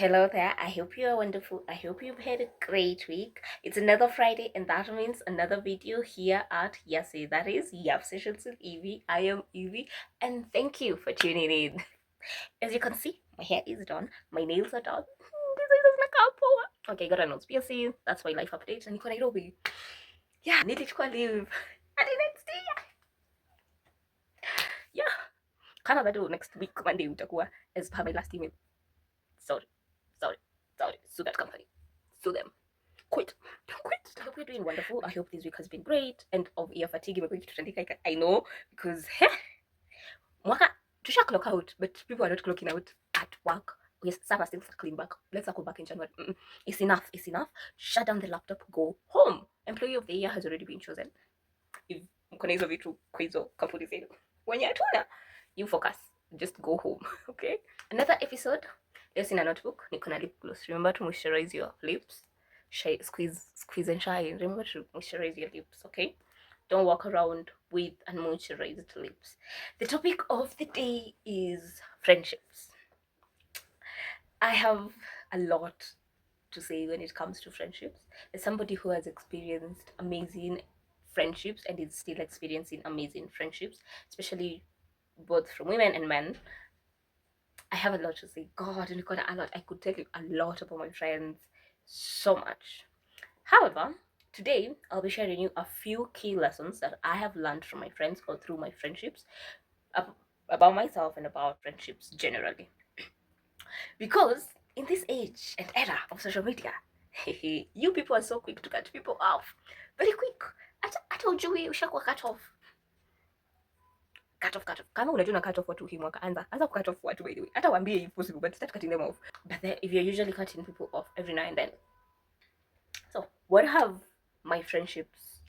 Hello there. I hope you are wonderful. I hope you've had a great week. It's another Friday, and that means another video here at Yasi. That is Yap Sessions with Evie. I am Evie, and thank you for tuning in. As you can see, my hair is done, my nails are done. This is like power. Okay, got a nose piercing. That's my life update. And Nairobi. Yeah, need to leave. And the next day, yeah. Kama bado next week Monday utakuwa as per my last email. Sorry, sorry, sorry. Sue that company. Sue them. Quit. Quit. I hope you're doing wonderful. I hope this week has been great. And of your fatigue, we're going to tutandika. I know because mwaka tusha clock out, but people are not clocking out at work. Yes, some are still circling back. Let's circle back in January. It's enough. It's enough. Shut down the laptop. Go home. Employee of the year has already been chosen. If mkona hizo vitu kwa hizo kampuni zenu wenye hatuna, you focus. Just go home. Okay. Another episode. Just in a notebook. Nikona lip gloss. Remember to moisturize your lips. Squeeze and shine. Remember to moisturize your lips, okay? Don't walk around with unmoisturized lips. The topic of the day is friendships. I have a lot to say when it comes to friendships. As somebody who has experienced amazing friendships and is still experiencing amazing friendships, especially both from women and men, I have a lot to say. God, and God, a lot. I could tell you a lot about my friends. So much. However, today I'll be sharing you a few key lessons that I have learned from my friends or through my friendships about myself and about friendships generally. Because in this age and era of social media, you people are so quick to cut people off. Very quick. Hata ujui ushakuwa cut off. Cut off. Kama unajua na cut off watu hii mwaka, anza cut off watu by the way. Hata waambie if possible, but start cutting them off. But then, if you're usually cutting people off every now and then. So, what have my friendships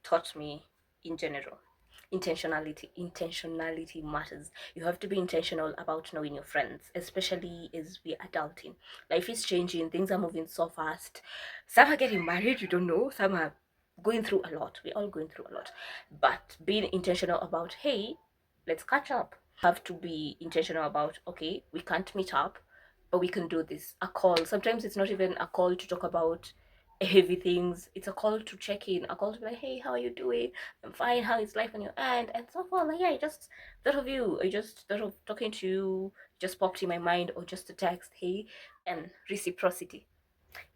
taught me in general? Intentionality matters. You have to be intentional about knowing your friends, especially as we're adulting. Life is changing, things are moving so fast. Some are getting married, you don't know. Some are going through a lot. We're all going through a lot. But being intentional about, hey, let's catch up. Have to be intentional about, okay, we can't meet up, but we can do this. A call. Sometimes it's not even a call to talk about heavy things. It's a call to check in, a call to be like, hey, how are you doing? I'm fine. How is life on your end? And so forth. Like, yeah, I just thought of you. I just thought of talking to you. Just popped in my mind, or just a text, hey, and reciprocity.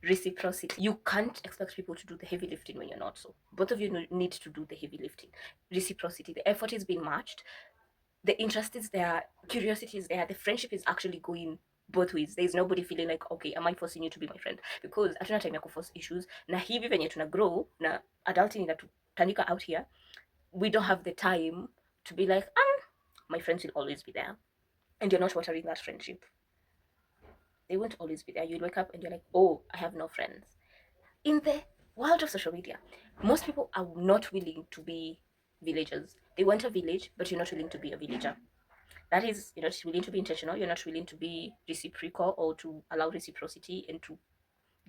Reciprocity. You can't expect people to do the heavy lifting when you're not. So both of you need to do the heavy lifting. Reciprocity. The effort is being matched. The interest is there. Curiosity is there. The friendship is actually going both ways. There's nobody feeling like, okay, am I forcing you to be my friend? Because hatuna time ya kuforce issues, na hivi venye tuna grow na adulting inatutanika out here, we don't have the time to be like, my friends will always be there, and you're not watering that friendship. They won't always be there. You'll wake up and you're like, oh, I have no friends. In the world of social media, most people are not willing to be villagers. They want a village, but you're not willing to be a villager. That is, you're not willing to be intentional, you're not willing to be reciprocal or to allow reciprocity and to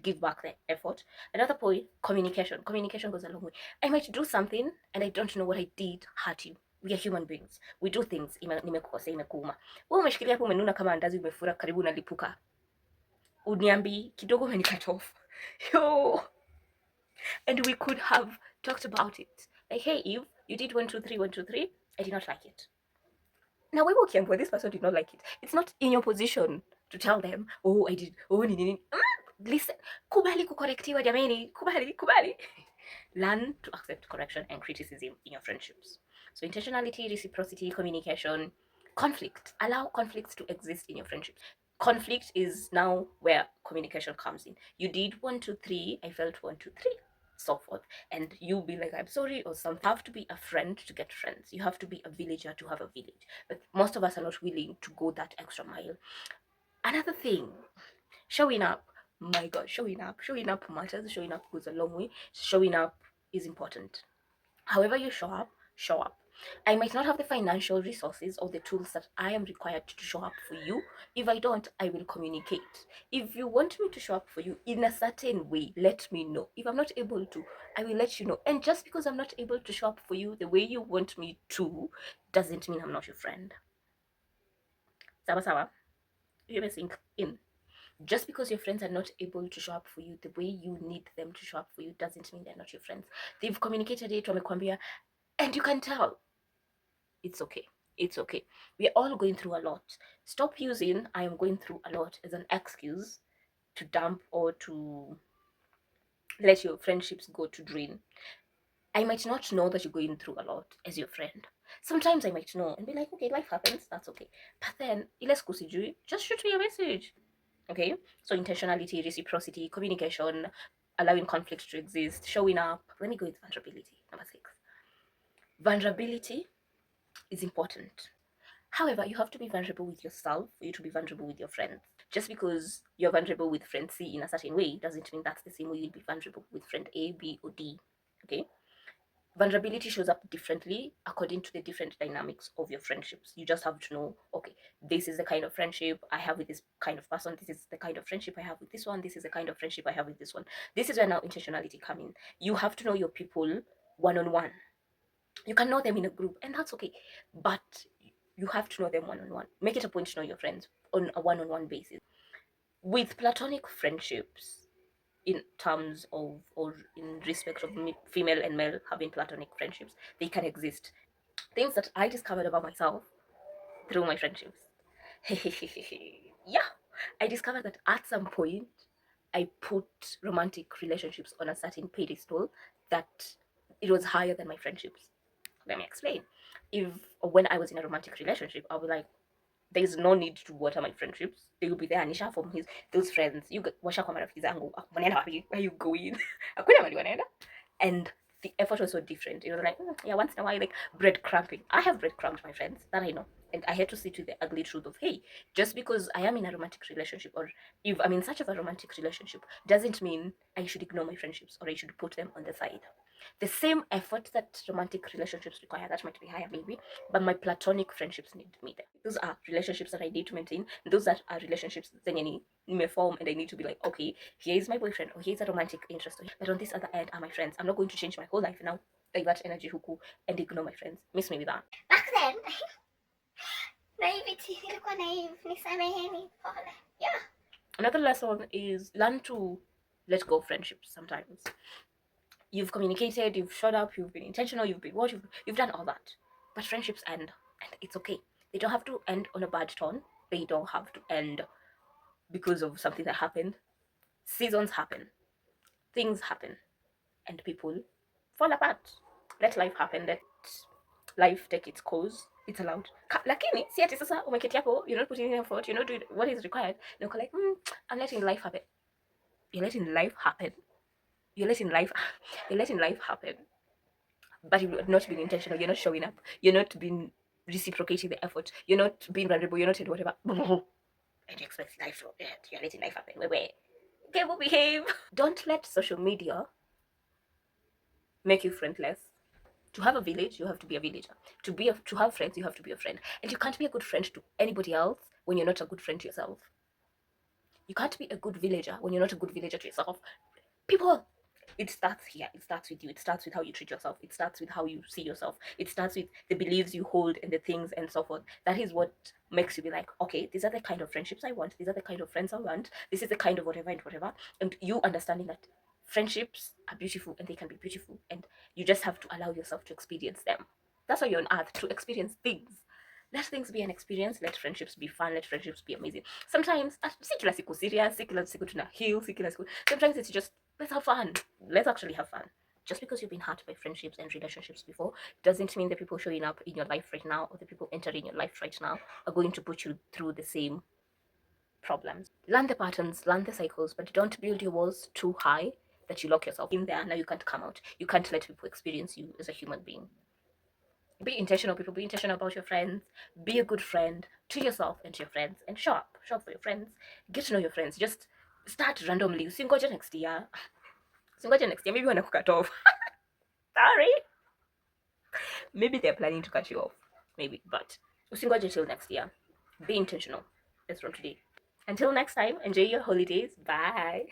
give back the effort. Another point, communication. Communication goes a long way. I might do something and I don't know what I did hurt you. We are human beings. We do things. Nimekukosea, imekuuma. Wewe umeshikilia hapo, umenuna kama andazi, umefura karibu unalipuka. Uniambi kidogo umenicut off. Yo. And we could have talked about it. Like, hey, Eve, you did 1, 2, 3, 1, 2, 3. I did not like it. Now, wewe ukiambiwa this person did not like it, it's not in your position to tell them, oh, I did, oh, nini. Listen, kubali kukorektiwa jameni, kubali. Learn to accept correction and criticism in your friendships. So intentionality, reciprocity, communication, conflict. Allow conflicts to exist in your friendships. Conflict is now where communication comes in. You did 1, 2, 3, I felt 1, 2, 3. So forth, and you be like, I'm sorry, or something. You have to be a friend to get friends. You have to be a villager to have a village. But most of us are not willing to go that extra mile. Another thing, showing up. My God, showing up matters. Showing up goes a long way. Showing up is important. However you show up, show up. I might not have the financial resources or the tools that I am required to show up for you. If I don't, I will communicate. If you want me to show up for you in a certain way, let me know. If I'm not able to, I will let you know. And just because I'm not able to show up for you the way you want me to, doesn't mean I'm not your friend. Sawa sawa. You may sink in. Just because your friends are not able to show up for you the way you need them to show up for you doesn't mean they're not your friends. They've communicated it, wamekwambia, and you can tell. It's okay. It's okay. We're all going through a lot. Stop using I am going through a lot as an excuse to dump or to let your friendships go to drain. I might not know that you're going through a lot as your friend. Sometimes I might know and be like, okay, life happens, that's okay. But then, ile siku sijui, just shoot me a message. Okay? So intentionality, reciprocity, communication, allowing conflict to exist, showing up. Let me go with vulnerability. Number 6. Vulnerability is important. However, you have to be vulnerable with yourself for you to be vulnerable with your friends. Just because you're vulnerable with friend C in a certain way doesn't mean that's the same way you'll be vulnerable with friend A, B, or D. Okay? Vulnerability shows up differently according to the different dynamics of your friendships. You just have to know, okay, this is the kind of friendship I have with this kind of person. This is the kind of friendship I have with this one. This is the kind of friendship I have with this one. This is where now intentionality come in. You have to know your people one on one. You can know them in a group, and that's okay. But you have to know them one on one. Make it a point to know your friends on a one on one basis. With platonic friendships, in terms of or in respect of female and male having platonic friendships, they can exist. Things that I discovered about myself through my friendships. Yeah, I discovered that at some point I put romantic relationships on a certain pedestal that it was higher than my friendships. Let me explain. If when I was in a romantic relationship, I'll be like, there's no need to water my friendships. They will be there. Anisha from his those friends. You washa kwa marafiki zangu. Wanaenda wapi? Where you going? Hakuna mahali wanaenda. And the effort was so different. It was like, yeah, once in a while, like breadcrumbing. I have breadcrumbed my friends, that I know. And I had to sit with the ugly truth of, hey, just because I am in a romantic relationship, or if I'm in such of a romantic relationship, doesn't mean I should ignore my friendships or I should put them on the side. The same effort that romantic relationships require, that might be higher maybe, but my platonic friendships need me there. Those are relationships that I need to maintain. Those that are relationships that may form, and I need to be like, okay, here is my boyfriend, or here's a romantic interest, but on this other end are my friends. I'm not going to change my whole life now, divert energy huku, and ignore my friends. Miss me with that. Back then, naivety, nilikuwa naive, nisameheni, pole. Yeah. Another lesson is learn to let go of friendships sometimes. You've communicated, you've showed up, you've been intentional, you've been what, you've done all that. But friendships end, and it's okay. They don't have to end on a bad tone. They don't have to end because of something that happened. Seasons happen, things happen, and people fall apart. Let life happen. Let life take its course. It's allowed. Lakini si ati sasa umeketi hapo, you're not putting in effort, you're not doing what is required. You're like, I'm letting life happen. You're letting life happen. You're letting life. You're letting life happen. But you're not being intentional. You're not showing up. You're not being reciprocating the effort. You're not being vulnerable. You're not doing whatever. And you expect life to you're letting life happen. Wait. Okay, we'll behave. Don't let social media make you friendless. To have a village, you have to be a villager. To have friends, you have to be a friend. And you can't be a good friend to anybody else when you're not a good friend to yourself. You can't be a good villager when you're not a good villager to yourself. People, it starts here. It starts with you. It starts with how you treat yourself. It starts with how you see yourself. It starts with the beliefs you hold and the things and so forth. That is what makes you be like, okay, these are the kind of friendships I want. These are the kind of friends I want. This is the kind of whatever and whatever. And you understanding that friendships are beautiful and they can be beautiful. And you just have to allow yourself to experience them. That's why you're on earth, to experience things. Let things be an experience. Let friendships be fun. Let friendships be amazing. Sometimes, si kila siku serious, si kila siku tuna heal, si kila siku. Sometimes it's just, let's have fun. Let's actually have fun. Just because you've been hurt by friendships and relationships before doesn't mean the people showing up in your life right now or the people entering your life right now are going to put you through the same problems. Learn the patterns, learn the cycles, but don't build your walls too high that you lock yourself in there. Now you can't come out. You can't let people experience you as a human being. Be intentional, people. Be intentional about your friends. Be a good friend to yourself and to your friends, and show up. Show up for your friends. Get to know your friends. Just start randomly. Usingoje next year. Usingoje next year. Maybe when I cut off. Sorry. Maybe they're planning to cut you off. Maybe, but usingoje till next year. Be intentional. That's from today. Until next time, enjoy your holidays. Bye.